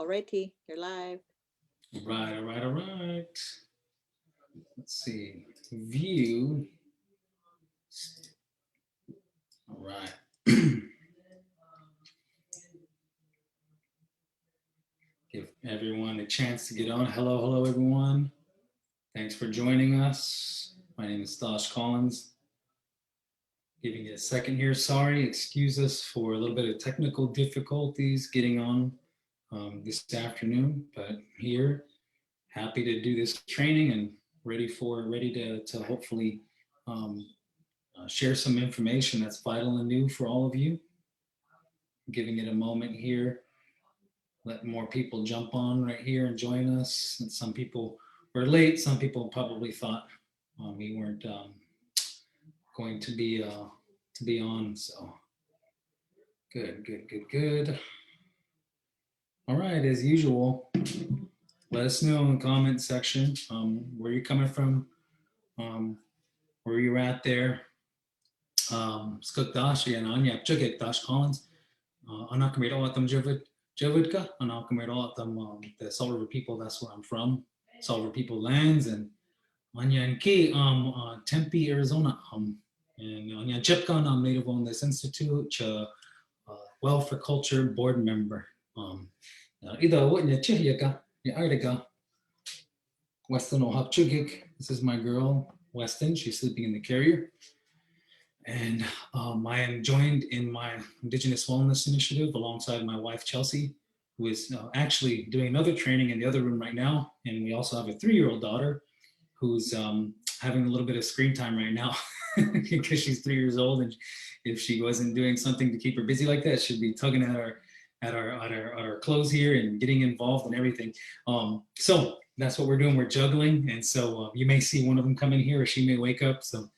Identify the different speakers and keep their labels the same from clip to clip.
Speaker 1: Alrighty, you're live.
Speaker 2: All right, all right, all right. Let's see. View. All right. Give everyone a chance to get on. Hello, hello, everyone. Thanks for joining us. My name is Thosh Collins. Giving you a second here. Sorry, excuse us for a little bit of technical difficulties getting on this afternoon, but here, happy to do this training and ready to hopefully um, share some information that's vital and new for all of you. Giving it a moment here, let more people jump on right here and join us. And some people were late. Some people probably thought we weren't going to be on. So good, good, good, good. All right, as usual, let us know in the comment section where you're coming from, um, where you're at there. Skuk Dash, yan Anya, Chugik Dash Collins. Anak Kamiro Atam Javidka, Anak Kamiro Atam, the Salt River people, that's where I'm from. Salt River people lands, and Anyan K, Tempe, Arizona. And Anyan Chipkan, I'm native on this institute, Well for Culture board member. Ida Witnya Chihyaka, Artiga, Weston Ohapchugik. This is my girl, Weston. She's sleeping in the carrier. And I am joined in my Indigenous Wellness Initiative alongside my wife, Chelsea, who is actually doing another training in the other room right now. And we also have a 3-year-old daughter who's having a little bit of screen time right now because she's 3 years old. And if she wasn't doing something to keep her busy like that, she'd be tugging at our clothes here and getting involved in everything. So that's what we're doing. We're juggling. And so you may see one of them come in here or she may wake up. So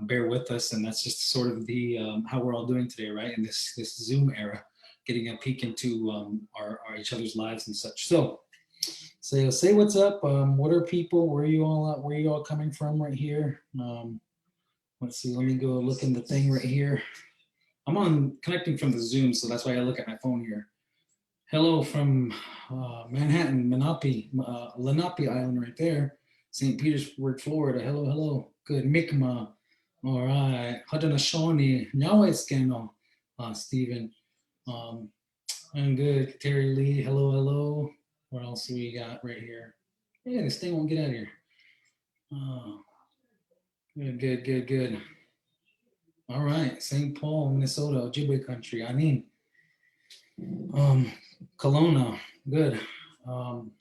Speaker 2: bear with us, and that's just sort of the how we're all doing today, right? In this Zoom era, getting a peek into our each other's lives and such. So, say what's up. What are people? Where are you all at? Where are you all coming from right here? Let's see. Let me go look in the thing right here. I'm on connecting from the Zoom, so that's why I look at my phone here. Hello from Manhattan, Lenape Island, right there, St. Petersburg, Florida. Hello, hello. Good, Mi'kmaq. All right. Haudenosaunee, Nyawaiskeno, Stephen. Um, I'm good. Terry Lee, hello, hello. What else do we got right here? Yeah, this thing won't get out of here. Oh, good, good, good, good. All right. St. Paul, Minnesota, Ojibwe country. I mean, um, Kelowna, good. Um,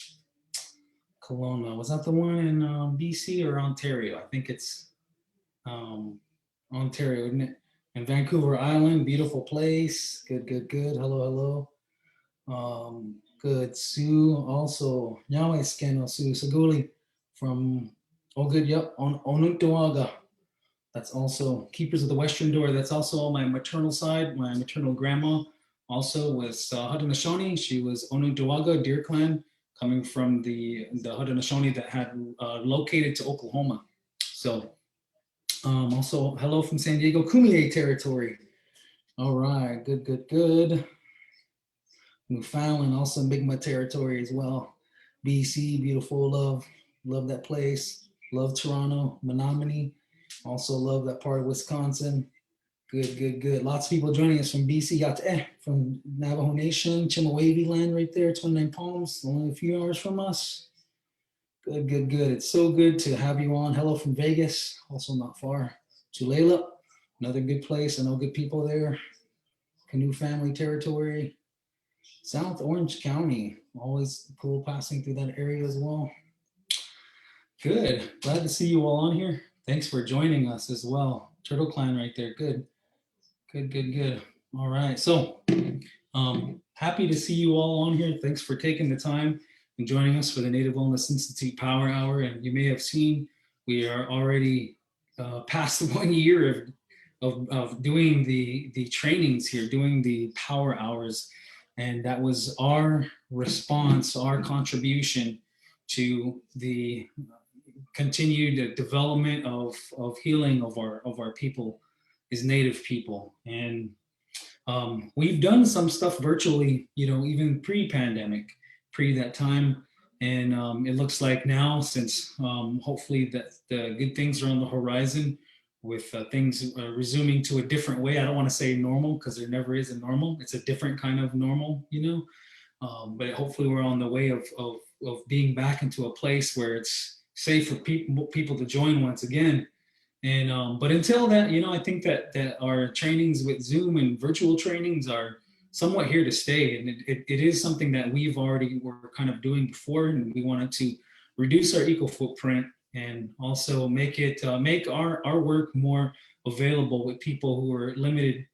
Speaker 2: Kelowna, was that the one in BC or Ontario? I think it's um, Ontario, isn't it? And Vancouver Island, beautiful place. Good, good, good. Hello, hello. Good. Sue, also, Yahweh Scano, Sue Saguli from, oh, good, yep, on Onuntawaga. That's also Keepers of the Western Door. That's also on my maternal side. My maternal grandma also was Haudenosaunee. She was Onuntawaga, Deer Clan, coming from the Haudenosaunee that had located to Oklahoma. So also, hello from San Diego, Kumeyaay territory. All right, good, good, good. Newfoundland, also Mi'kmaq territory as well. BC, beautiful, love that place. Love Toronto, Menominee. Also love that part of Wisconsin. Good, good, good. Lots of people joining us from BC. Got from Navajo Nation, Chimawavy land right there, 29 Palms, only a few hours from us. Good, good, good. It's so good to have you on. Hello from Vegas, also not far. Tulalip, another good place. I know good people there. Canoe family territory. South Orange County, always cool passing through that area as well. Good. Glad to see you all on here. Thanks for joining us as well. Turtle Clan right there. Good. Good, good, good. All right. So happy to see you all on here. Thanks for taking the time and joining us for the Native Wellness Institute Power Hour. And you may have seen we are already past 1 year of doing the trainings here, doing the power hours. And that was our response, our contribution to the continued development of healing of our people as Native people. And We've done some stuff virtually, even pre-pandemic, pre that time. And it looks like now, since hopefully that the good things are on the horizon with things resuming to a different way. I don't want to say normal because there never is a normal. It's a different kind of normal, but hopefully we're on the way of being back into a place where it's safe for people to join once again. And but until that, I think that our trainings with Zoom and virtual trainings are somewhat here to stay, and it is something that we've already were kind of doing before, and we wanted to reduce our eco footprint and also make our work more available with people who are limited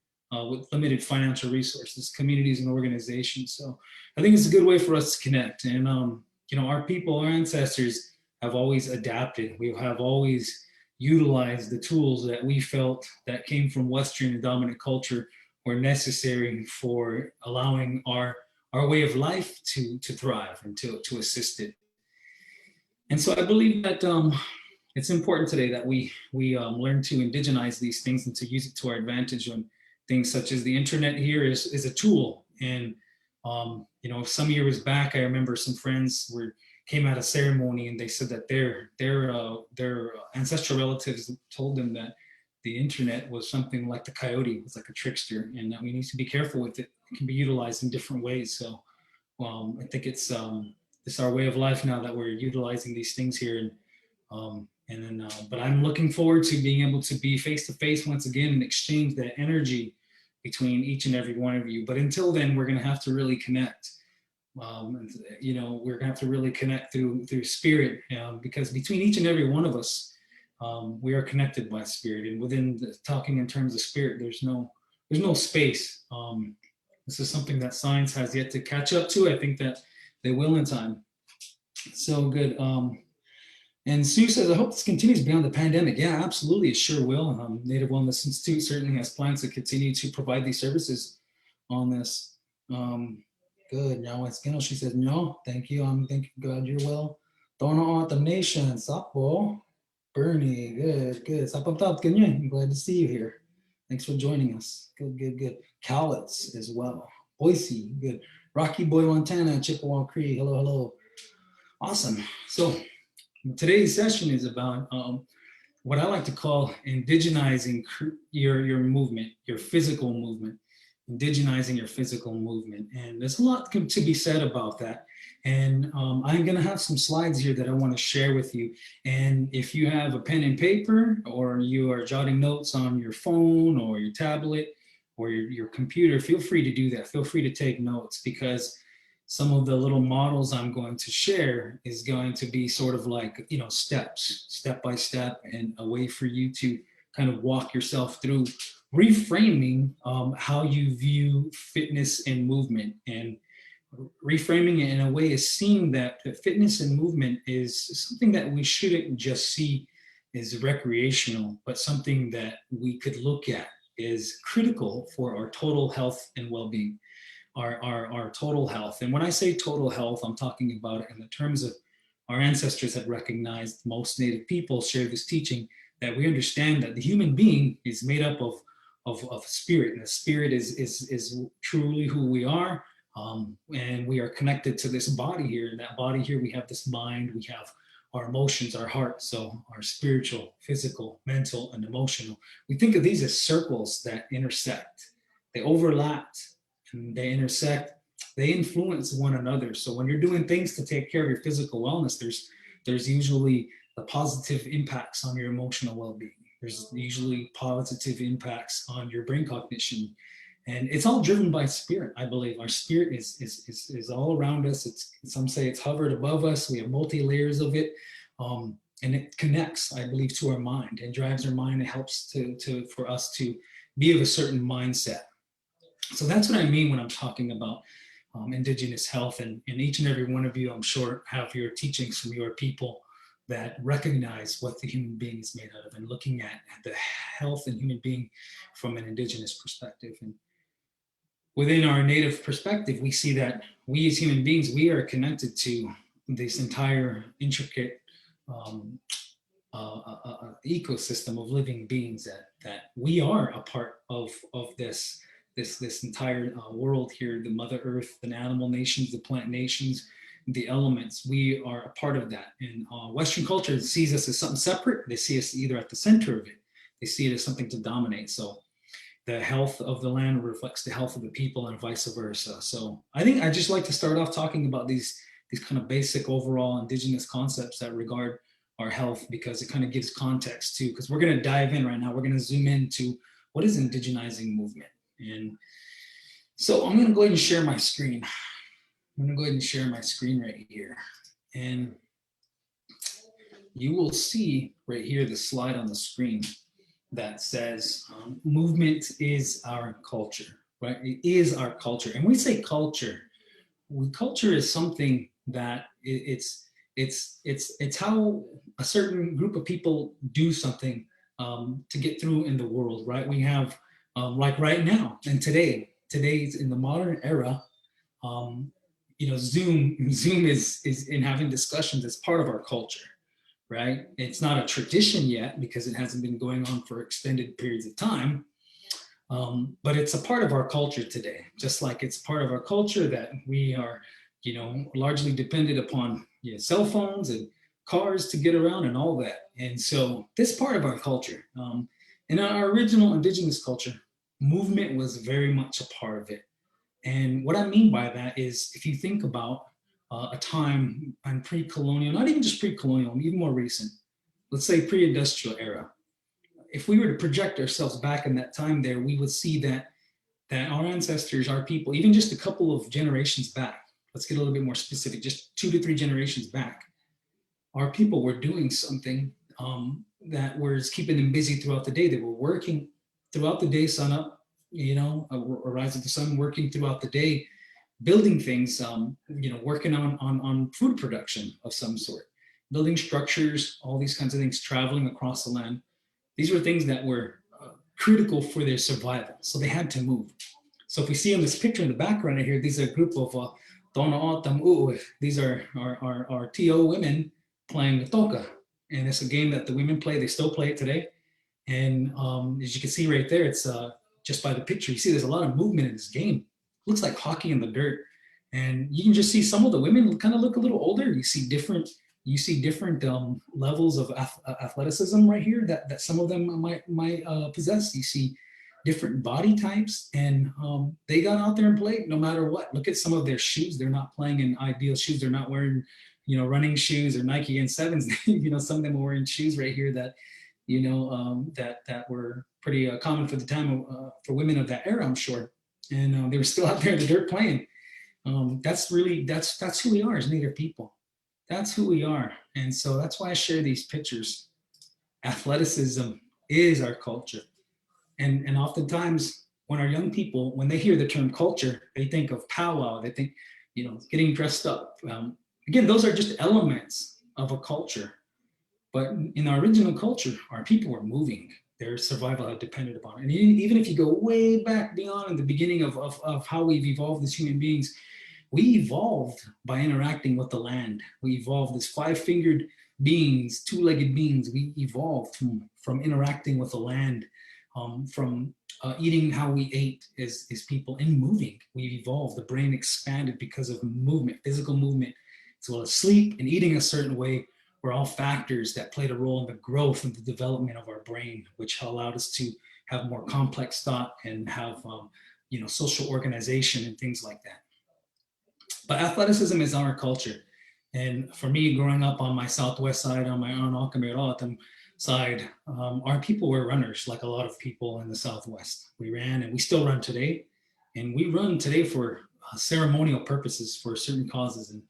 Speaker 2: with limited financial resources, communities and organizations. So I think it's a good way for us to connect. And our people, our ancestors have always adapted. We have always utilized the tools that we felt that came from Western and dominant culture were necessary for allowing our way of life to thrive and to assist it. And so I believe that it's important today that we learn to indigenize these things and to use it to our advantage. When things such as the internet here is a tool. And some years back, I remember some friends came out of ceremony and they said that their ancestral relatives told them that the internet was something like the coyote, it was like a trickster, and that we need to be careful with it. It can be utilized in different ways. So I think it's our way of life now that we're utilizing these things here. But I'm looking forward to being able to be face to face once again and exchange that energy between each and every one of you. But until then, we're going to have to really connect. We're going to have to really connect through spirit, because between each and every one of us, we are connected by spirit. And within talking in terms of spirit, there's no space. This is something that science has yet to catch up to. I think that they will in time. So good. And Sue says, I hope this continues beyond the pandemic. Yeah, absolutely. It sure will. Native Wellness Institute certainly has plans to continue to provide these services on this. Good. Now, she says, no, thank you. Thank you, God, you're well. Dono the nation. Sapo. Bernie. Good. I'm glad to see you here. Thanks for joining us. Good. Cowlitz as well. Boise. Good. Rocky Boy, Montana. Chippewa Cree. Hello. Awesome. So today's session is about what I like to call indigenizing your movement, your physical movement, indigenizing your physical movement. And there's a lot to be said about that. And I'm going to have some slides here that I want to share with you. And if you have a pen and paper, or you are jotting notes on your phone or your tablet or your computer, feel free to do that. Feel free to take notes, because some of the little models I'm going to share is going to be sort of like, steps, step by step, and a way for you to kind of walk yourself through reframing how you view fitness and movement. And reframing it in a way is seeing that fitness and movement is something that we shouldn't just see as recreational, but something that we could look at as critical for our total health and well-being. Our total health. And when I say total health, I'm talking about it in the terms of our ancestors had recognized. Most Native people share this teaching that we understand that the human being is made up of spirit, and the spirit is truly who we are. And we are connected to this body here. In that body here, we have this mind, we have our emotions, our heart. So our spiritual, physical, mental, and emotional. We think of these as circles that intersect. They overlap, and they intersect, they influence one another. So when you're doing things to take care of your physical wellness, there's usually the positive impacts on your emotional well-being. There's usually positive impacts on your brain cognition. And it's all driven by spirit, I believe. Our spirit is all around us. Some say it's hovered above us. We have multi-layers of it. And it connects, I believe, to our mind and drives our mind. It helps for us to be of a certain mindset. So that's what I mean when I'm talking about Indigenous health. And each and every one of you, I'm sure, have your teachings from your people that recognize what the human being is made out of, and looking at the health and human being from an Indigenous perspective. And within our Native perspective, we see that we as human beings, we are connected to this entire intricate ecosystem of living beings, that we are a part of this this entire world here, the Mother Earth, the animal nations, the plant nations, the elements. We are a part of that. And Western culture sees us as something separate. They see us either at the center of it. They see it as something to dominate. So the health of the land reflects the health of the people and vice versa. So I think I just like to start off talking about these kind of basic overall indigenous concepts that regard our health, because it kind of gives context too, because we're going to dive in right now. We're going to zoom into what is indigenizing movement. And so I'm going to go ahead and share my screen. I'm going to go ahead and share my screen right here. And you will see right here the slide on the screen that says movement is our culture, right? It is our culture. And we say culture. Culture is something that it's how a certain group of people do something to get through in the world, right? We have like right now and today's in the modern era, Zoom is in having discussions as part of our culture, right? It's not a tradition yet because it hasn't been going on for extended periods of time, but it's a part of our culture today, just like it's part of our culture that we are, largely dependent upon cell phones and cars to get around and all that. And so this part of our culture, in our original indigenous culture, movement was very much a part of it. And what I mean by that is if you think about a time on pre-colonial, not even just pre-colonial, even more recent, let's say pre-industrial era. If we were to project ourselves back in that time there, we would see that our ancestors, our people, even just a couple of generations back, let's get a little bit more specific, just 2 to 3 generations back, our people were doing something that was keeping them busy throughout the day. They were working throughout the day, sun up, a rise of the sun, working throughout the day, building things, working on food production of some sort, building structures, all these kinds of things, traveling across the land. These were things that were critical for their survival. So they had to move. So if we see in this picture in the background right here, these are a group of these are our TO women playing toka. And it's a game that the women play. They still play it today. And as you can see right there, it's just by the picture, you see there's a lot of movement in this game. It looks like hockey in the dirt. And you can just see some of the women kind of look a little older. You see different levels of athleticism right here that some of them might possess. You see different body types, and they got out there and played no matter what. Look at some of their shoes. They're not playing in ideal shoes. They're not wearing, running shoes or Nike N7s. Some of them are wearing shoes right here that, that were pretty common for the time for women of that era, I'm sure. And they were still out there in the dirt playing. That's who we are as Native people. That's who we are. And so that's why I share these pictures. Athleticism is our culture. And oftentimes when our young people, when they hear the term culture, they think of powwow, they think, getting dressed up. Again, those are just elements of a culture. But in our original culture, our people were moving. Their survival had depended upon it. And even if you go way back beyond the beginning of how we've evolved as human beings, we evolved by interacting with the land. We evolved as 5-fingered beings, 2-legged beings. We evolved from interacting with the land, from eating how we ate as people and moving. We evolved. The brain expanded because of movement, physical movement, as well as sleep and eating a certain way were all factors that played a role in the growth and the development of our brain, which allowed us to have more complex thought and have social organization and things like that. But athleticism is our culture. And for me, growing up on my southwest side, on my Anaakamiralatam side, our people were runners, like a lot of people in the southwest. We ran, and we still run today. And we run today for ceremonial purposes, for certain causes. And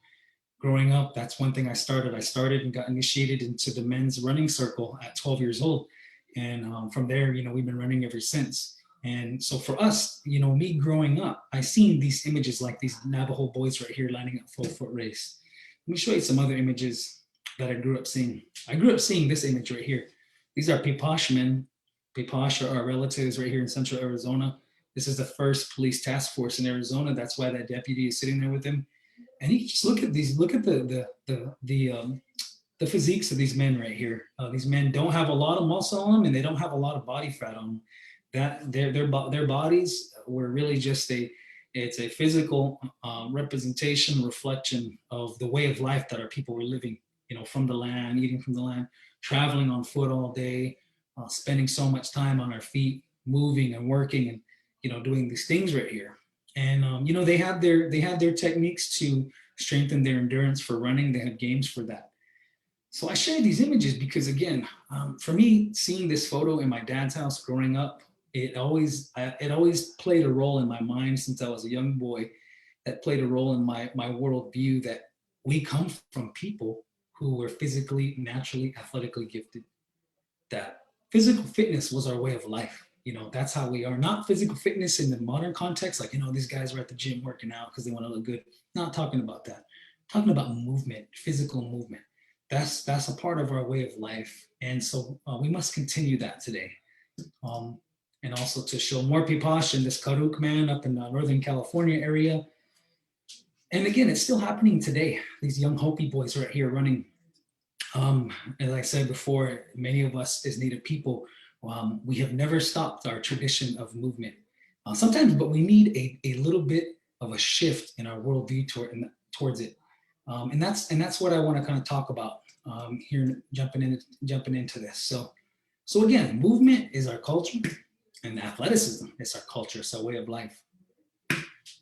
Speaker 2: growing up, that's one thing I started. I started and got initiated into the men's running circle at 12 years old. And from there, we've been running ever since. And so for us, me growing up, I seen these images like these Navajo boys right here lining up full foot race. Let me show you some other images that I grew up seeing. I grew up seeing this image right here. These are Pipash men. Pipash are our relatives right here in central Arizona. This is the first police task force in Arizona. That's why that deputy is sitting there with them. And you just look at these, look at the physiques of these men right here. These men don't have a lot of muscle on them, and they don't have a lot of body fat on them. that their bodies were really just it's a physical representation, reflection of the way of life that our people were living, from the land, eating from the land, traveling on foot all day, spending so much time on our feet, moving and working and, doing these things right here. And, they had their techniques to strengthen their endurance for running. They had games for that. So I share these images because, again, for me, seeing this photo in my dad's house growing up, it always played a role in my mind since I was a young boy. That played a role in my worldview that we come from people who were physically, naturally, athletically gifted. That physical fitness was our way of life. That's how we are. Not physical fitness in the modern context, like, these guys are at the gym working out because they want to look good. Not talking about that. I'm talking about movement, physical movement. That's a part of our way of life. And so we must continue that today. Um, and also to show more Pipash in this Karuk man up in the Northern California area. And again, it's still happening today. These young Hopi boys right here running. As I said before, many of us as Native people, we have never stopped our tradition of movement. Sometimes, but we need a little bit of a shift in our worldview towards it. And that's what I want to kind of talk about here, jumping into this. So again, movement is our culture, and athleticism is our culture. It's our way of life.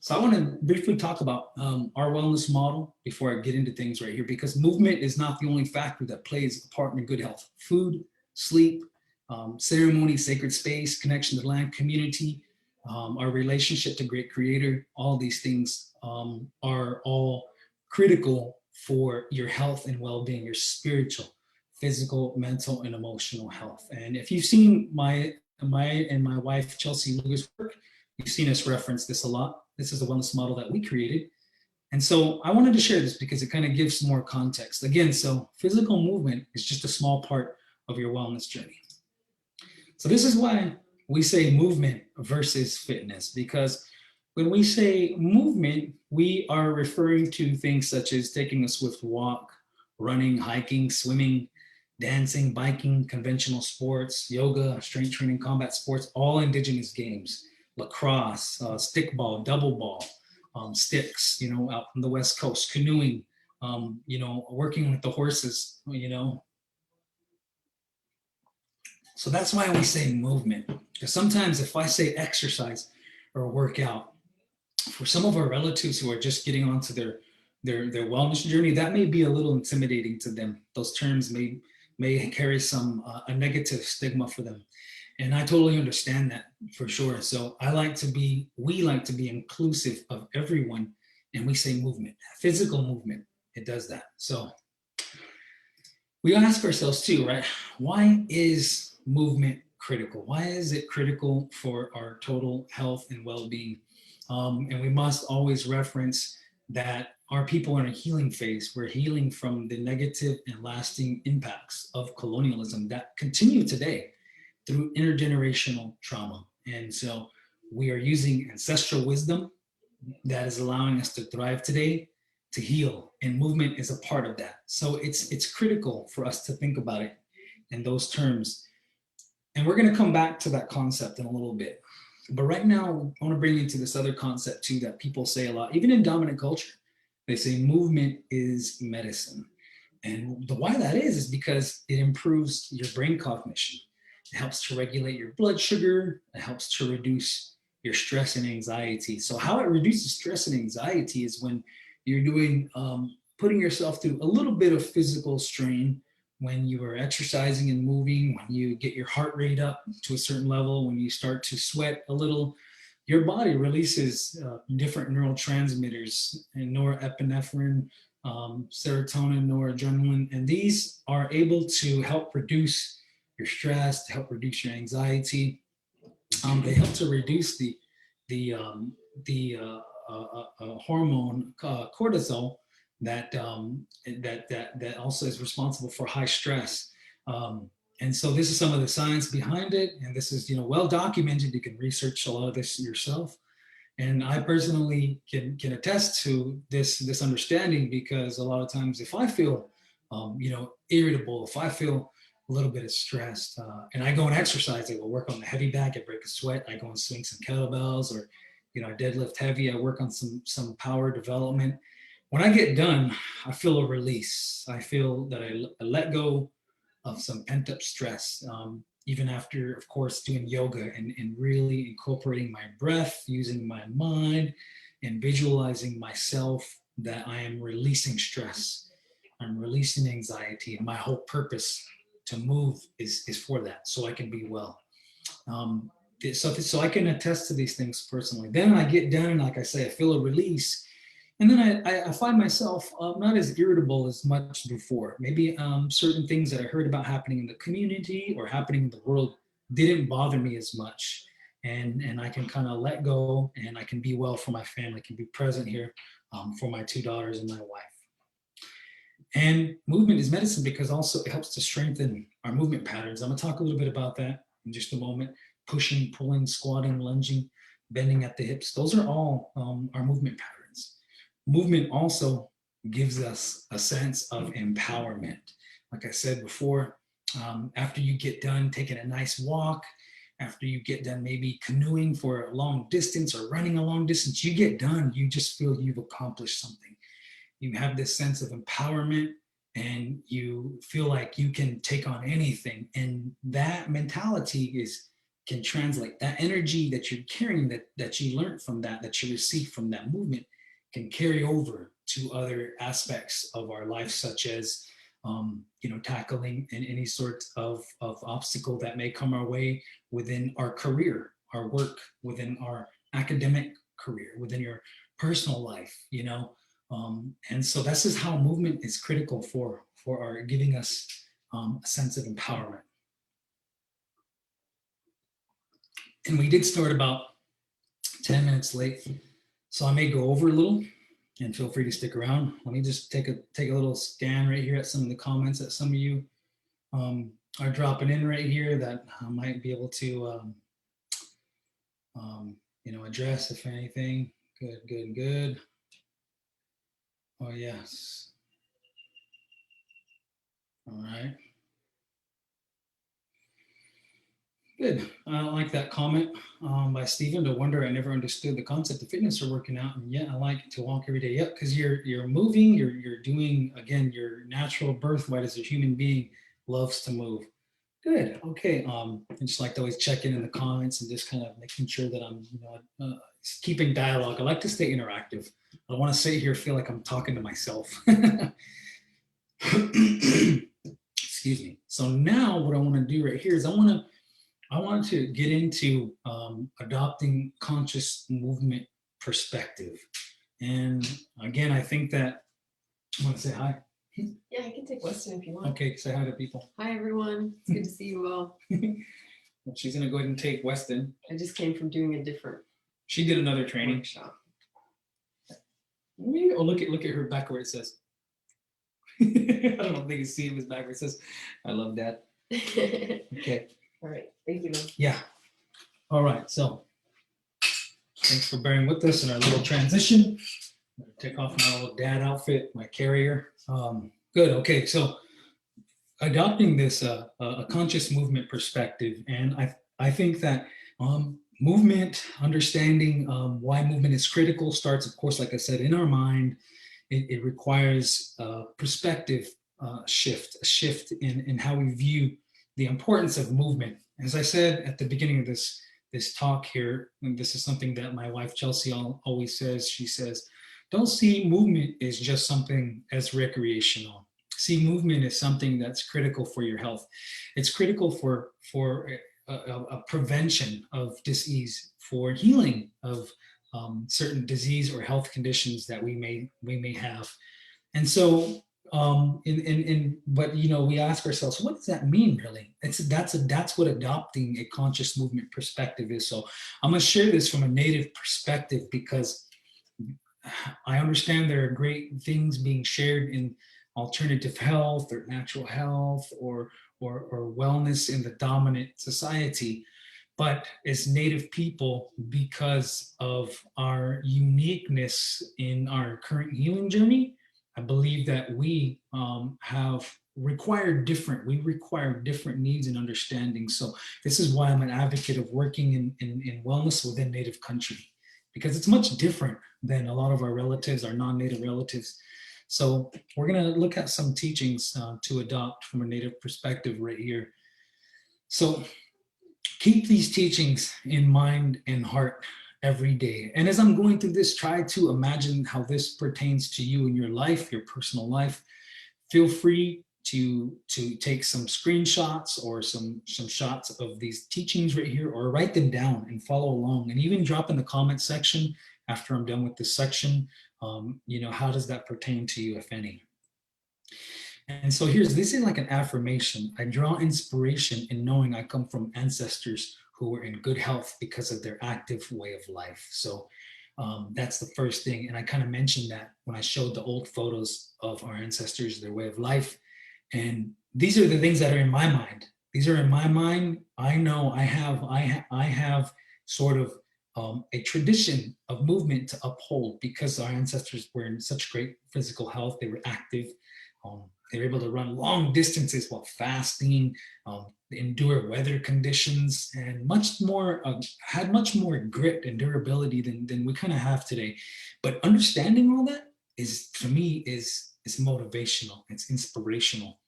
Speaker 2: So I want to briefly talk about our wellness model before I get into things right here, because movement is not the only factor that plays a part in good health. Food, sleep, ceremony, sacred space, connection to the land, community, our relationship to great creator, all these things are all critical for your health and well-being, your spiritual, physical, mental, and emotional health. And if you've seen my and my wife Chelsea Lewis work, you've seen us reference this a lot. This is a wellness model that we created. And so I wanted to share this because it kind of gives more context. Again, so physical movement is just a small part of your wellness journey. So this is why we say movement versus fitness, because when we say movement, we are referring to things such as taking a swift walk, running, hiking, swimming, dancing, biking, conventional sports, yoga, strength training, combat sports, all indigenous games, lacrosse, stickball, double ball, sticks, out on the West Coast, canoeing, working with the horses, So that's why we say movement. Because sometimes if I say exercise or workout, for some of our relatives who are just getting onto their wellness journey, that may be a little intimidating to them. Those terms may carry some a negative stigma for them, and I totally understand that for sure. So we like to be inclusive of everyone, and we say movement, physical movement. It does that. So we ask ourselves too, right? Why is movement critical? Why is it critical for our total health and well-being? And we must always reference that our people are in a healing phase. We're healing from the negative and lasting impacts of colonialism that continue today through intergenerational trauma. And so we are using ancestral wisdom that is allowing us to thrive today, to heal, and movement is a part of that. So it's critical for us to think about it in those terms. And we're going to come back to that concept in a little bit. But right now, I want to bring you to this other concept too that people say a lot, even in dominant culture. They say movement is medicine. And the why that is because it improves your brain cognition. It helps to regulate your blood sugar. It helps to reduce your stress and anxiety. So how it reduces stress and anxiety is when you're doing, putting yourself through a little bit of physical strain, when you are exercising and moving, when you get your heart rate up to a certain level, when you start to sweat a little, your body releases different neurotransmitters and norepinephrine, serotonin, noradrenaline, and these are able to help reduce your stress, to help reduce your anxiety. They help to reduce the hormone cortisol that also is responsible for high stress. And so this is some of the science behind it, and this is well documented. You can research a lot of this yourself. And I personally can attest to this understanding, because a lot of times if I feel irritable, if I feel a little bit of stress. And I go and exercise. I go work on the heavy bag. I break a sweat. I go and swing some kettlebells, or I deadlift heavy. I work on some power development. When I get done, I feel a release. I feel that I let go of some pent up stress. Even after, of course, doing yoga and really incorporating my breath, using my mind, and visualizing myself that I am releasing stress. I'm releasing anxiety, and my whole purpose to move is for that, so I can be well. Um, so I can attest to these things personally. Then I get done, and like I say, I feel a release, and then I find myself not as irritable as much before. Maybe certain things that I heard about happening in the community or happening in the world didn't bother me as much. And I can kind of let go, and I can be well for my family, can be present here for my two daughters and my wife. And movement is medicine because also it helps to strengthen our movement patterns. I'm going to talk a little bit about that in just a moment. Pushing, pulling, squatting, lunging, bending at the hips. Those are all our movement patterns. Movement also gives us a sense of empowerment. Like I said before, after you get done taking a nice walk, after you get done maybe canoeing for a long distance or running a long distance, you get done, you just feel you've accomplished something. You have this sense of empowerment, and you feel like you can take on anything. And that mentality can translate that energy that you're carrying, that you learned from that you received from that movement, can carry over to other aspects of our life, such as tackling any sort of obstacle that may come our way within our career, our work, within our academic career, within your personal life, and so this is how movement is critical for our giving us a sense of empowerment. And we did start about 10 minutes late, so I may go over a little, and feel free to stick around. Let me just take a little scan right here at some of the comments that some of you are dropping in right here that I might be able to address, if anything. Good. Oh, yes. All right. Good. I like that comment by Stephen. No wonder I never understood the concept of fitness or working out, and yet I like to walk every day. Yep, because you're moving, you're doing, again, your natural birthright as a human being loves to move. Good. Okay. I just like to always check in the comments and just kind of making sure that I'm keeping dialogue. I like to stay interactive. I don't want to sit here feel like I'm talking to myself. Excuse me. So now what I want to do right here is I want to get into adopting conscious movement perspective. And again, I think that I want to say hi.
Speaker 1: Yeah, I can take Weston if you want.
Speaker 2: Okay, say hi to people.
Speaker 1: Hi, everyone. It's good to see you all.
Speaker 2: Well, she's going to go ahead and take Weston.
Speaker 1: I just came from doing a different.
Speaker 2: She did another training.
Speaker 1: Workshop.
Speaker 2: Oh, look at her back where it says. I don't know if they can see it was back where it says, "I love Dad." Okay.
Speaker 1: All right. Thank you.
Speaker 2: Yeah. All right. So thanks for bearing with us in our little transition. I'm going to take off my little dad outfit, my carrier. Good. Okay. So adopting this a conscious movement perspective, and I think that movement, understanding why movement is critical, starts, of course, like I said, in our mind. It requires a perspective shift, a shift in how we view the importance of movement. As I said at the beginning of this talk here, and this is something that my wife Chelsea always says. She says, "Don't see movement as just something as recreational. See movement as something that's critical for your health. It's critical for a prevention of disease, for healing of certain disease or health conditions that we may have." And so but we ask ourselves, what does that mean really? That's what adopting a conscious movement perspective is. So I'm going to share this from a native perspective, because I understand there are great things being shared in alternative health or natural health or wellness in the dominant society. But as Native people, because of our uniqueness in our current healing journey, I believe that we require different needs and understanding. So this is why I'm an advocate of working in wellness within Native country, because it's much different than a lot of our relatives, our non-Native relatives. So we're going to look at some teachings to adopt from a Native perspective right here. So keep these teachings in mind and heart every day. And as I'm going through this, try to imagine how this pertains to you in your life, your personal life. Feel free to take some screenshots or some shots of these teachings right here, or write them down and follow along, and even drop in the comment section after I'm done with this section, how does that pertain to you, if any? And so this is like an affirmation. I draw inspiration in knowing I come from ancestors who were in good health because of their active way of life. So that's the first thing. And I kind of mentioned that when I showed the old photos of our ancestors, their way of life. And these are the things that are in my mind. These are in my mind. I know I have sort of a tradition of movement to uphold, because our ancestors were in such great physical health. They were active. They were able to run long distances while fasting, endure weather conditions, and had much more grit and durability than we kind of have today. But understanding all that is, for me, is motivational. It's inspirational,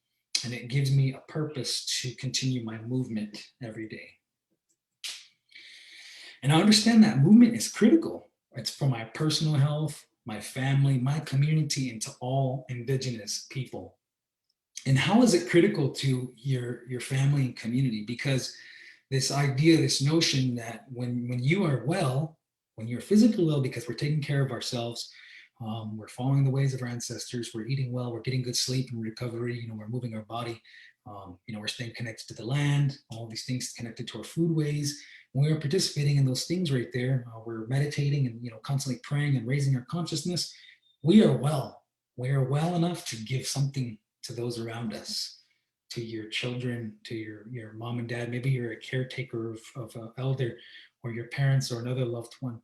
Speaker 2: and it gives me a purpose to continue my movement every day. And I understand that movement is critical. It's for my personal health, my family, my community, and to all Indigenous people. And how is it critical to your family and community? Because this idea, this notion that when you are well, when you're physically well, because we're taking care of ourselves, we're following the ways of our ancestors, we're eating well, we're getting good sleep and recovery, we're moving our body, we're staying connected to the land, all these things connected to our food ways. When we are participating in those things right there, we're meditating and constantly praying and raising our consciousness. We are well. We are well enough to give something to those around us, to your children, to your mom and dad. Maybe you're a caretaker of an elder, or your parents, or another loved one.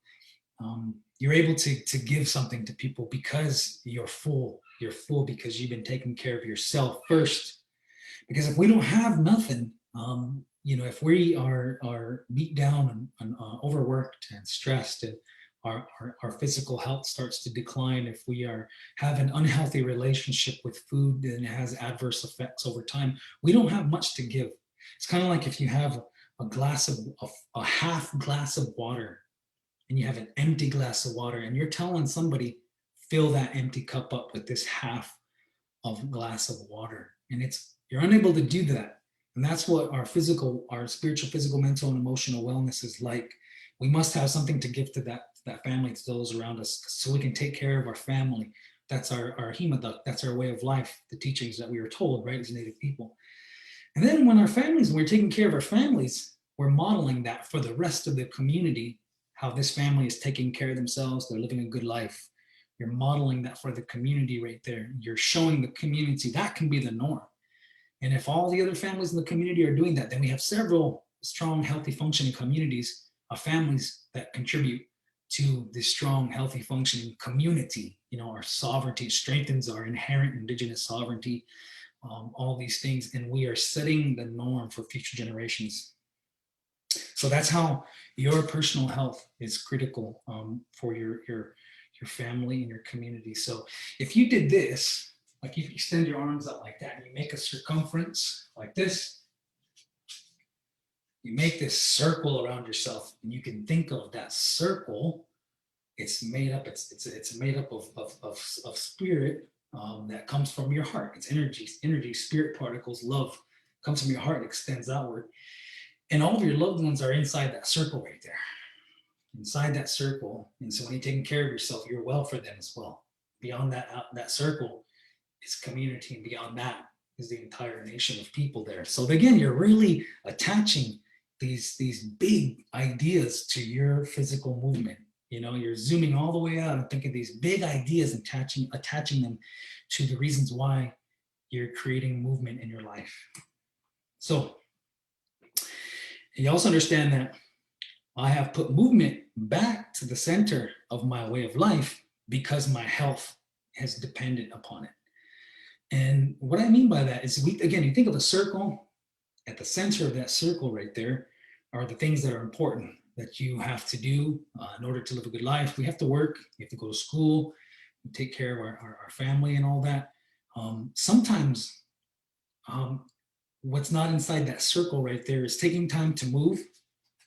Speaker 2: You're able to give something to people because you're full. You're full because you've been taking care of yourself first. Because if we don't have nothing, if we are beat down and overworked and stressed, and our physical health starts to decline, if we have an unhealthy relationship with food and it has adverse effects over time, we don't have much to give. It's kind of like if you have a half glass of water, and you have an empty glass of water, and you're telling somebody, fill that empty cup up with this half of glass of water, and you're unable to do that. And that's what our spiritual, physical, mental, and emotional wellness is like. We must have something to give to that family, to those around us, so we can take care of our family. That's our himadak, that's our way of life, the teachings that we were told, right, as Native people. And then when we're taking care of our families, we're modeling that for the rest of the community, how this family is taking care of themselves, they're living a good life. You're modeling that for the community right there. You're showing the community that can be the norm. And if all the other families in the community are doing that, then we have several strong, healthy, functioning communities of families that contribute to this strong, healthy, functioning community. Our sovereignty strengthens our inherent Indigenous sovereignty, all these things, and we are setting the norm for future generations. So that's how your personal health is critical for your family and your community. So if you did this, like if you extend your arms out like that and you make a circumference like this, you make this circle around yourself, and you can think of that circle. It's made up. It's made up of spirit that comes from your heart. It's energy, spirit particles, love comes from your heart, extends outward. And all of your loved ones are inside that circle right there, inside that circle. And so when you're taking care of yourself, you're well for them as well. Beyond that circle is community, and beyond that is the entire nation of people there. So again, you're really attaching these big ideas to your physical movement. You're zooming all the way out and thinking these big ideas and attaching them to the reasons why you're creating movement in your life. So you also understand that I have put movement back to the center of my way of life because my health has depended upon it. And what I mean by that is, again, you think of a circle. At the center of that circle right there are the things that are important that you have to do in order to live a good life. We have to work, we have to go to school, take care of our family and all that. Sometimes what's not inside that circle right there is taking time to move,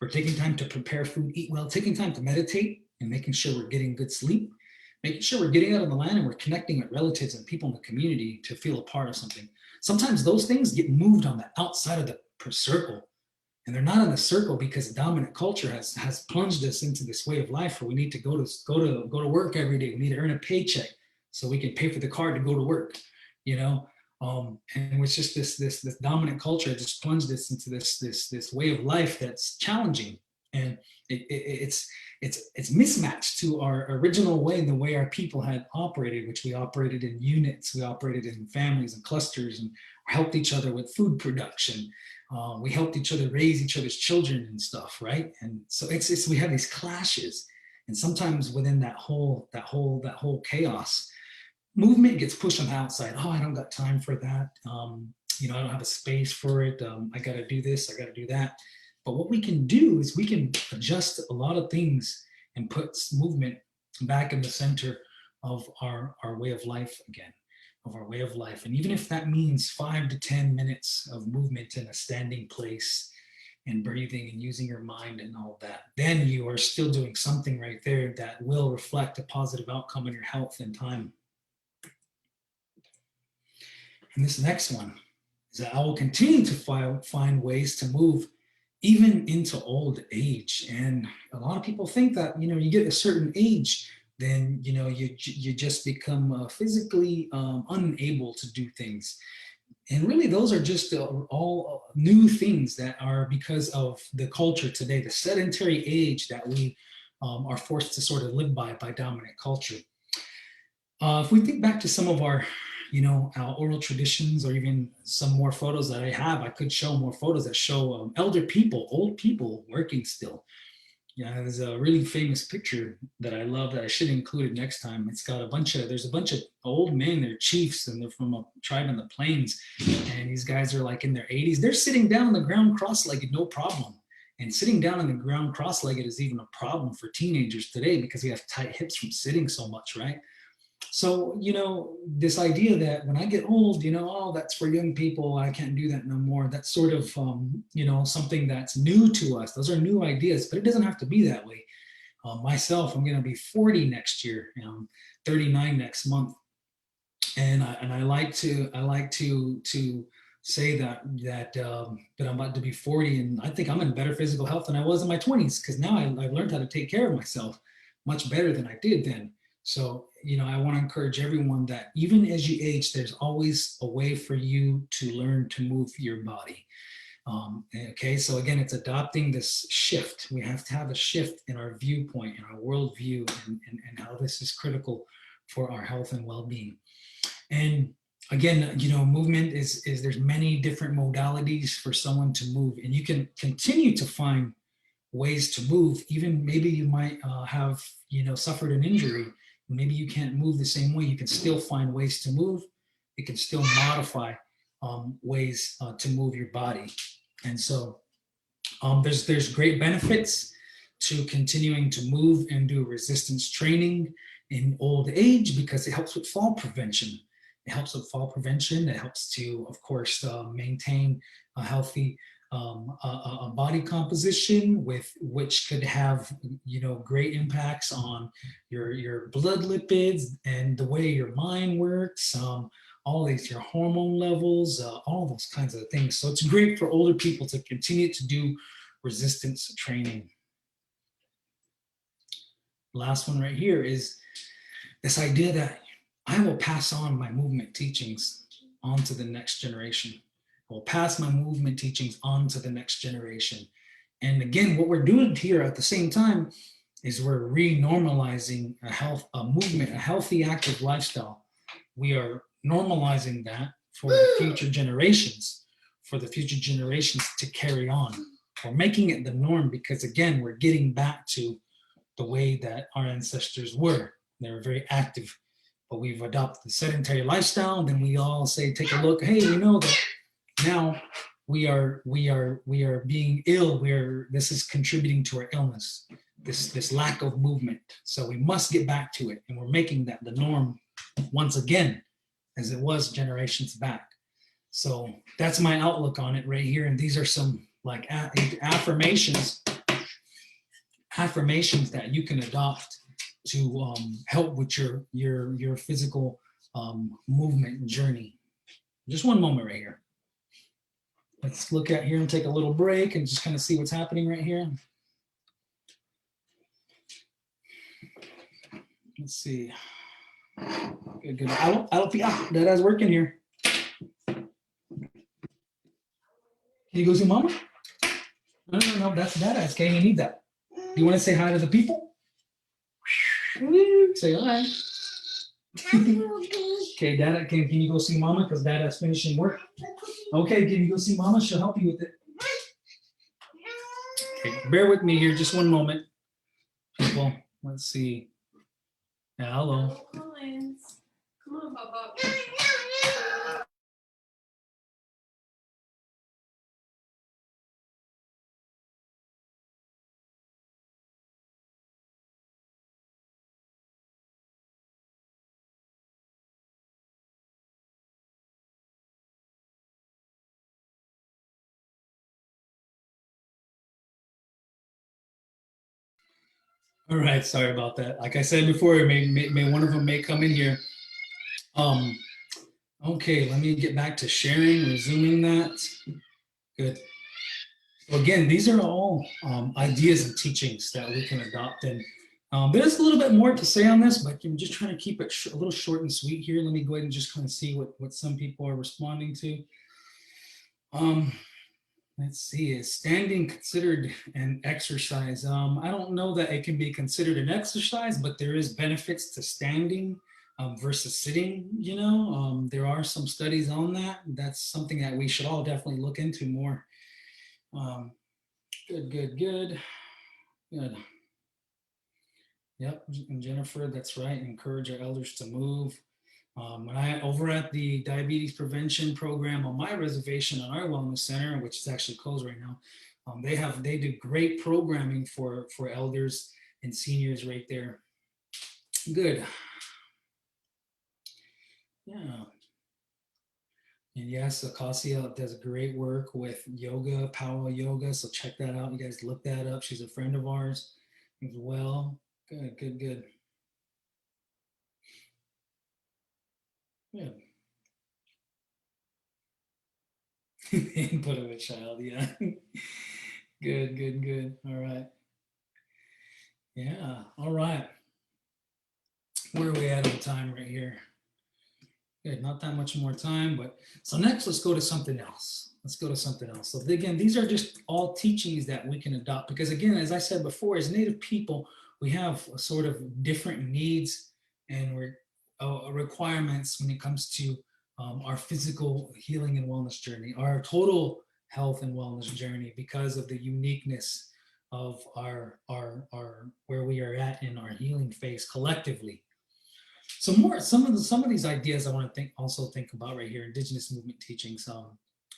Speaker 2: or taking time to prepare food, eat well, taking time to meditate, and making sure we're getting good sleep, making sure we're getting out on the land and we're connecting with relatives and people in the community to feel a part of something. Sometimes those things get moved on the outside of the circle, and they're not in the circle because the dominant culture has plunged us into this way of life where we need to go to work every day. We need to earn a paycheck so we can pay for the car to go to work, you know. And it's just this dominant culture just plunged us into this way of life that's challenging, and it's mismatched to our original way and the way our people had operated, which we operated in units, we operated in families and clusters, and helped each other with food production. We helped each other raise each other's children and stuff, right? And so it's we have these clashes, and sometimes within that whole chaos, movement gets pushed on the outside. Oh, I don't got time for that. I don't have a space for it. I got to do this. I got to do that. But what we can do is we can adjust a lot of things and put movement back in the center of our way of life again, of our way of life. And even if that means 5 to 10 minutes of movement in a standing place and breathing and using your mind and all that, then you are still doing something right there that will reflect a positive outcome in your health and time. And this next one is that I will continue to find ways to move even into old age. And a lot of people think that, you get a certain age, then, you just become physically unable to do things. And really, those are just all new things that are because of the culture today, the sedentary age that we are forced to sort of live by dominant culture. If we think back to some of our our oral traditions, or even some more photos that I have, I could show more photos that show elder people, old people working still. There's a really famous picture that I love that I should include it next time. It's got there's a bunch of old men, they're chiefs, and they're from a tribe in the plains. And these guys are like in their 80s. They're sitting down on the ground cross-legged, no problem. And sitting down on the ground cross-legged is even a problem for teenagers today because we have tight hips from sitting so much, right? So, this idea that when I get old, that's for young people, I can't do that no more. That's sort of, something that's new to us. Those are new ideas, but it doesn't have to be that way. Myself, I'm going to be 40 next year, 39 next month. And I like to say that I'm about to be 40, and I think I'm in better physical health than I was in my 20s, because now I've learned how to take care of myself much better than I did then. So, I want to encourage everyone that even as you age, there's always a way for you to learn to move your body. Okay, so again, it's adopting this shift. We have to have a shift in our viewpoint, in our worldview, and how this is critical for our health and well-being. And again, movement is there's many different modalities for someone to move, and you can continue to find ways to move. Even maybe you might have, suffered an injury. Maybe you can't move the same way. You can still find ways to move. You can still modify ways to move your body. And so there's great benefits to continuing to move and do resistance training in old age, because it helps with fall prevention. It helps with fall prevention. It helps to, of course, maintain a healthy a body composition, which could have great impacts on your blood lipids and the way your mind works, all these, your hormone levels, all those kinds of things. So it's great for older people to continue to do resistance training. Last one right here is this idea that I will pass on my movement teachings onto the next generation. I will pass my movement teachings on to the next generation. And again, what we're doing here at the same time is we're renormalizing a movement, a healthy, active lifestyle. We are normalizing that for the future generations, to carry on. We're making it the norm because, again, we're getting back to the way that our ancestors were. They were very active but we've adopted the sedentary lifestyle, then we all say, take a look, hey, we know that now we are being ill, this is contributing to our illness, this lack of movement. So we must get back to it, and we're making that the norm once again, as it was generations back. So that's my outlook on it right here. And these are some like affirmations that you can adopt to help with your physical movement journey. Just one moment right here. Let's look at here and take a little break and just kind of see what's happening right here. Let's see. Good. I don't think that is working here. Can you go see mama? No, that's Dada. Okay, you need that. Do you want to say hi to the people? Say hi. Okay, Dada, can you go see mama because Dada's finishing work? Okay, can you go see mama? She'll help you with it. Okay, bear with me here, just one moment. People, let's see. Yeah, hello.
Speaker 1: Come on, Papa.
Speaker 2: All right, sorry about that. Like I said before, may one of them may come in here. Okay, let me get back to sharing, resuming that. Good. So again, these are all ideas and teachings that we can adopt. And there's a little bit more to say on this, but I'm just trying to keep it a little short and sweet here. Let me go ahead and just kind of see what some people are responding to. Let's see, is standing considered an exercise? I don't know that it can be considered an exercise, but there is benefits to standing versus sitting, there are some studies on that. That's something that we should all definitely look into more. Good. Yep, and Jennifer, that's right. Encourage our elders to move. When I over at the diabetes prevention program on my reservation on our wellness center, which is actually closed right now, they do great programming for elders and seniors right there. Good. Yeah. And yes, Acacia does great work with yoga, power yoga. So check that out. You guys look that up. She's a friend of ours as well. Good. Yeah. Input of a child, yeah. Good. All right. Yeah, all right. Where are we at on time right here? Good, not that much more time, but so next let's go to something else. So again, these are just all teachings that we can adopt because again, as I said before, as Native people, we have sort of different needs and requirements when it comes to our physical healing and wellness journey, our total health and wellness journey because of the uniqueness of our where we are at in our healing phase collectively. So some of these ideas I want to think about right here, Indigenous movement teachings.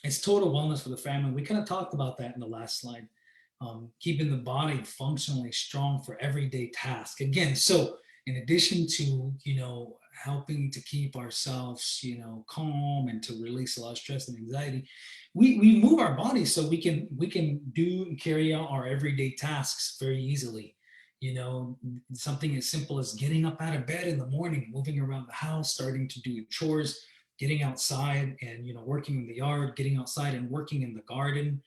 Speaker 2: It's total wellness for the family. We kind of talked about that in the last slide. Keeping the body functionally strong for everyday tasks. Again, so in addition to helping to keep ourselves calm and to release a lot of stress and anxiety, we move our body so we can do and carry out our everyday tasks very easily. Something as simple as getting up out of bed in the morning, moving around the house, starting to do chores, getting outside and working in the yard, getting outside and working in the garden,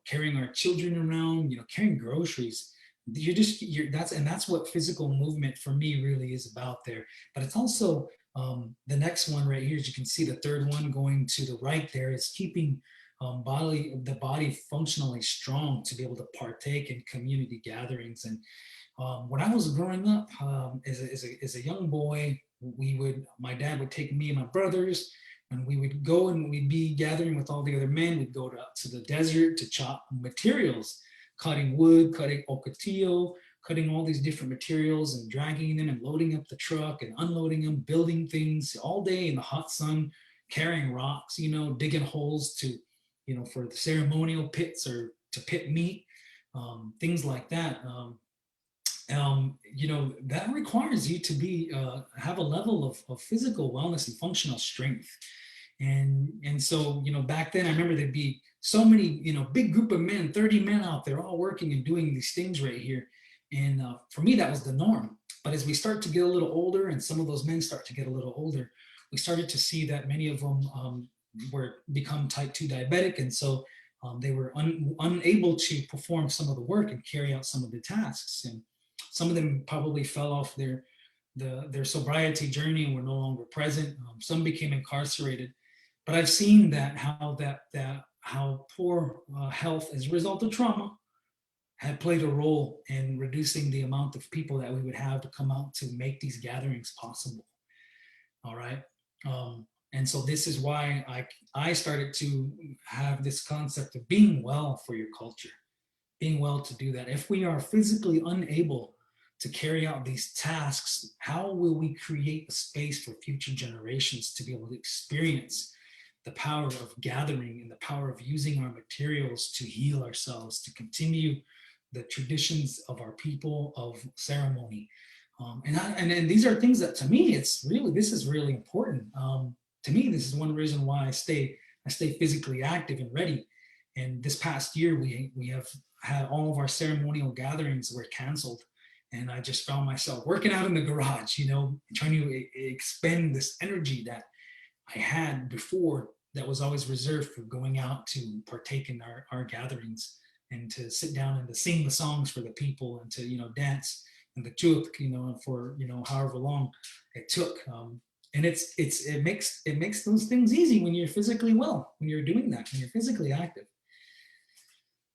Speaker 2: carrying our children around, carrying groceries. That's what physical movement for me really is about there. But it's also the next one right here, as you can see, the third one going to the right there is keeping the body functionally strong to be able to partake in community gatherings. And when I was growing up as a young boy, my dad would take me and my brothers, and we would go and we'd be gathering with all the other men. We'd go to the desert to chop materials, cutting wood, cutting ocotillo, cutting all these different materials and dragging them and loading up the truck and unloading them, building things all day in the hot sun, carrying rocks, digging holes to, for the ceremonial pits or to pit meat, things like that. That requires you to be have a level of physical wellness and functional strength. And so, back then I remember there'd be so many, big group of men, 30 men out there all working and doing these things right here. And for me, that was the norm. But as we start to get a little older, and some of those men start to get a little older, we started to see that many of them were become type 2 diabetic. And so they were unable to perform some of the work and carry out some of the tasks. And some of them probably fell off their sobriety journey and were no longer present. Some became incarcerated. But I've seen that how poor health as a result of trauma had played a role in reducing the amount of people that we would have to come out to make these gatherings possible. All right. And so this is why I started to have this concept of being well for your culture, being well to do that. If we are physically unable to carry out these tasks, how will we create a space for future generations to be able to experience the power of gathering and the power of using our materials to heal ourselves, to continue the traditions of our people of ceremony? And these are things that, to me, this is really important. To me, this is one reason why I stay physically active and ready. And this past year, we have had all of our ceremonial gatherings were canceled. And I just found myself working out in the garage, trying to expend this energy that I had before that was always reserved for going out to partake in our gatherings and to sit down and to sing the songs for the people and to, dance and the chuk, for, however long it took. And it makes those things easy when you're physically well, when you're doing that, when you're physically active.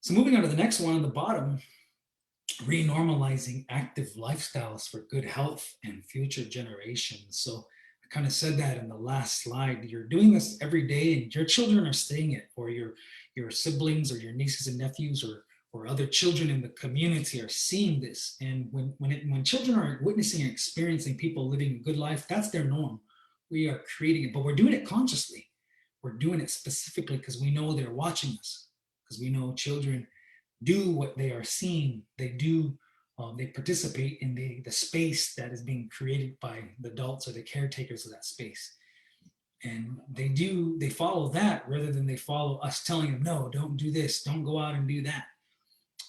Speaker 2: So moving on to the next one on the bottom, renormalizing active lifestyles for good health and future generations. So I kind of said that in the last slide. You're doing this every day and your children are seeing it, or your siblings or your nieces and nephews or other children in the community are seeing this. And when children are witnessing and experiencing people living a good life, that's their norm. We are creating it, but we're doing it consciously. We're doing it specifically because we know they're watching us, because we know children do what they are seeing. They do. They participate in the space that is being created by the adults or the caretakers of that space. And they follow that rather than they follow us telling them, no, don't do this, don't go out and do that.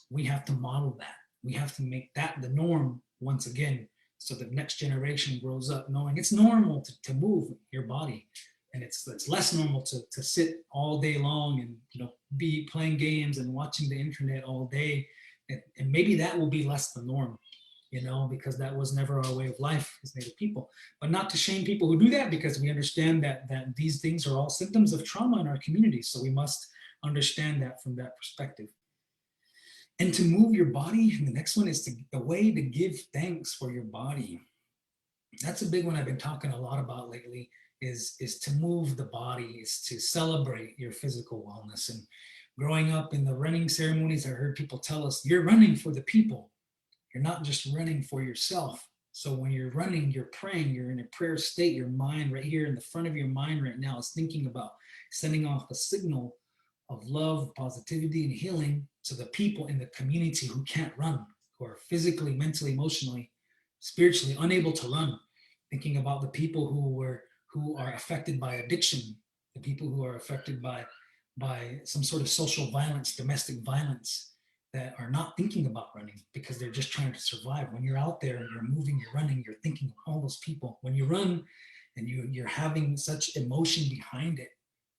Speaker 2: We have to model that. We have to make that the norm once again, so the next generation grows up knowing it's normal to move your body. And it's less normal to sit all day long and be playing games and watching the internet all day. And maybe that will be less the norm, because that was never our way of life as Native people. But not to shame people who do that, because we understand that these things are all symptoms of trauma in our community. So we must understand that from that perspective. And to move your body, the next one is a way to give thanks for your body. That's a big one I've been talking a lot about lately, is to move the body, is to celebrate your physical wellness. And growing up in the running ceremonies, I heard people tell us, you're running for the people. You're not just running for yourself. So when you're running, you're praying, you're in a prayer state. Your mind right here in the front of your mind right now is thinking about sending off a signal of love, positivity, and healing to the people in the community who can't run, who are physically, mentally, emotionally, spiritually unable to run. Thinking about the people who are affected by addiction, the people who are affected by some sort of social violence, domestic violence, that are not thinking about running because they're just trying to survive. When you're out there and you're moving, you're running, you're thinking of all those people. When you run and you're having such emotion behind it,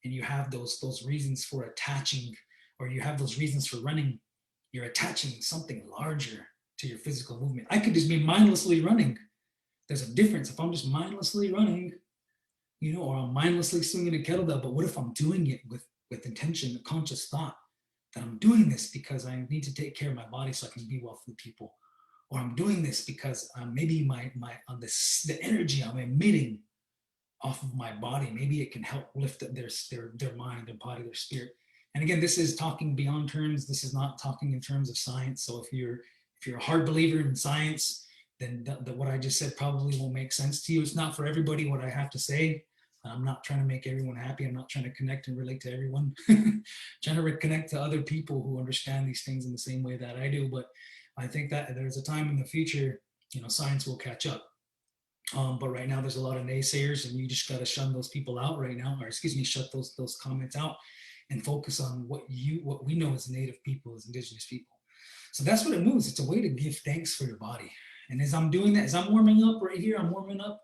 Speaker 2: and you have those reasons for attaching, or you have those reasons for running, you're attaching something larger to your physical movement. I could just be mindlessly running. There's a difference if I'm just mindlessly running, or I'm mindlessly swinging a kettlebell. But what if I'm doing it with intention, a conscious thought that I'm doing this because I need to take care of my body so I can be well for the people, or I'm doing this because maybe the energy I'm emitting off of my body, maybe it can help lift up their mind, their body, their spirit. And again, this is talking beyond terms. This is not talking in terms of science. So if If you're a hard believer in science, then what I just said probably won't make sense to you. It's not for everybody what I have to say. I'm not trying to make everyone happy. I'm not trying to connect and relate to everyone. Trying to connect to other people who understand these things in the same way that I do. But I think that there's a time in the future, science will catch up. But right now there's a lot of naysayers, and you just got to shun those people out right now, or excuse me, shut those comments out, and focus on what we know as Native people, as Indigenous people. So that's what it moves. It's a way to give thanks for your body. And as I'm doing that, as I'm warming up right here, I'm warming up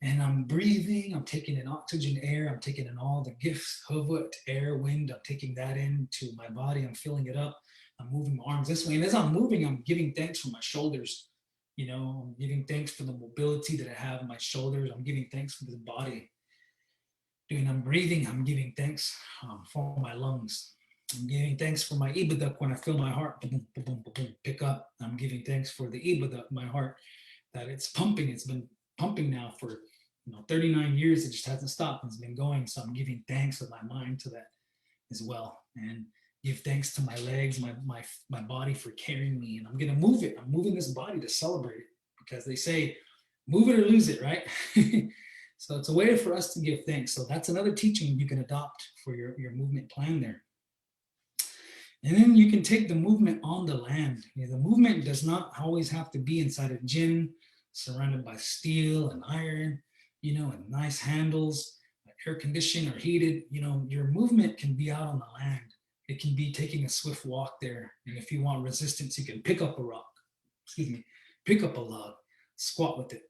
Speaker 2: and I'm breathing, I'm taking in oxygen, air, I'm taking in all the gifts, huvut, air, wind, I'm taking that into my body, I'm filling it up, I'm moving my arms this way. And as I'm moving, I'm giving thanks for my shoulders. I'm giving thanks for the mobility that I have in my shoulders. I'm giving thanks for the body. I'm breathing, I'm giving thanks for my lungs. I'm giving thanks for my ibaduk when I feel my heart boom, boom, boom, boom, pick up. I'm giving thanks for the ibaduk, my heart, that it's pumping. It's been pumping now for 39 years. It just hasn't stopped. It's been going. So I'm giving thanks with my mind to that as well. And give thanks to my legs, my body for carrying me. And I'm going to move it. I'm moving this body to celebrate it, because they say, move it or lose it, right? So it's a way for us to give thanks. So that's another teaching you can adopt for your movement plan there. And then you can take the movement on the land. The movement does not always have to be inside a gym, surrounded by steel and iron, and nice handles, air conditioned or heated. Your movement can be out on the land. It can be taking a swift walk there. And if you want resistance, you can pick up a rock, pick up a log, squat with it,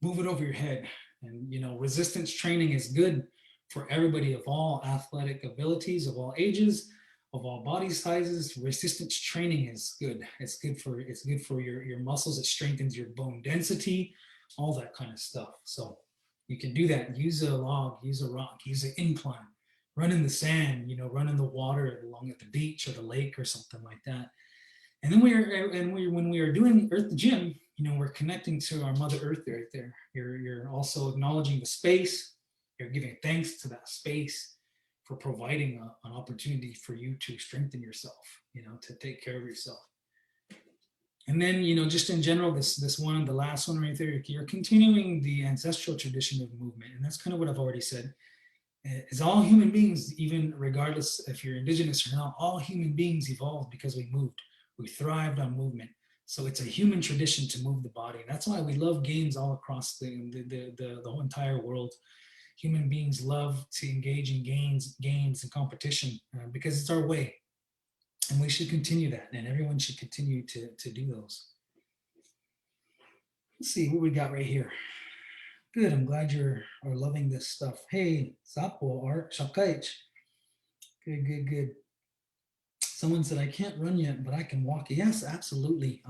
Speaker 2: move it over your head. And, resistance training is good for everybody of all athletic abilities, of all ages, of all body sizes. Resistance training is good. It's good for your muscles. It strengthens your bone density, all that kind of stuff. So you can do that. Use a log, use a rock, use an incline, run in the sand, run in the water along at the beach or the lake or something like that. And then when we are doing Earth Gym, we're connecting to our Mother Earth right there. You're also acknowledging the space. You're giving thanks to that space for providing an opportunity for you to strengthen yourself, to take care of yourself. And then, just in general, this one, the last one right there, you're continuing the ancestral tradition of movement. And that's kind of what I've already said. As all human beings, even regardless if you're Indigenous or not, all human beings evolved because we moved. We thrived on movement. So it's a human tradition to move the body. And that's why we love games all across the whole entire world. Human beings love to engage in games and competition because it's our way. And we should continue that. And everyone should continue to do those. Let's see what we got right here. Good. I'm glad you're loving this stuff. Hey, Sapo Art Shakaich. Good. Someone said, I can't run yet, but I can walk. Yes, absolutely.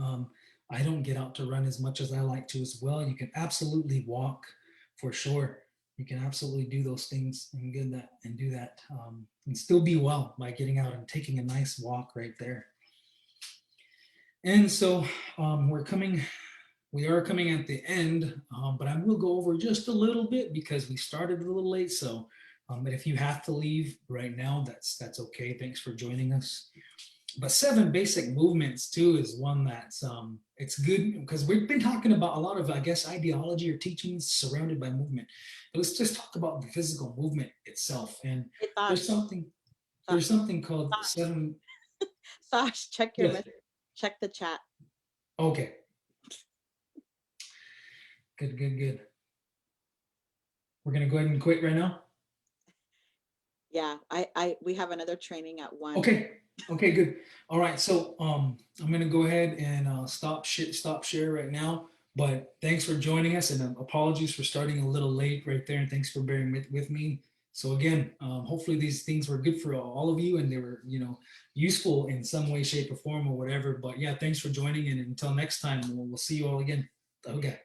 Speaker 2: I don't get out to run as much as I like to as well. You can absolutely walk for sure. You can absolutely do those things and do that and still be well by getting out and taking a nice walk right there. And so we are coming at the end, but I will go over just a little bit because we started a little late. So, but if you have to leave right now, that's okay. Thanks for joining us. But 7 basic movements too is one that's it's good because we've been talking about a lot of, I guess, ideology or teachings surrounded by movement. But let's just talk about the physical movement itself. And there's something called
Speaker 3: Thosh.
Speaker 2: 7.
Speaker 3: Thosh, check your message. Check the chat.
Speaker 2: Okay. Good. We're gonna go ahead and quit right now.
Speaker 3: Yeah, we have another training at 1.
Speaker 2: Okay, good. All right, so I'm gonna go ahead and stop share right now. But thanks for joining us, and apologies for starting a little late right there, and thanks for bearing with me. So again, hopefully these things were good for all of you, and they were useful in some way, shape, or form, or whatever. But yeah, thanks for joining, and until next time, we'll see you all again. Okay.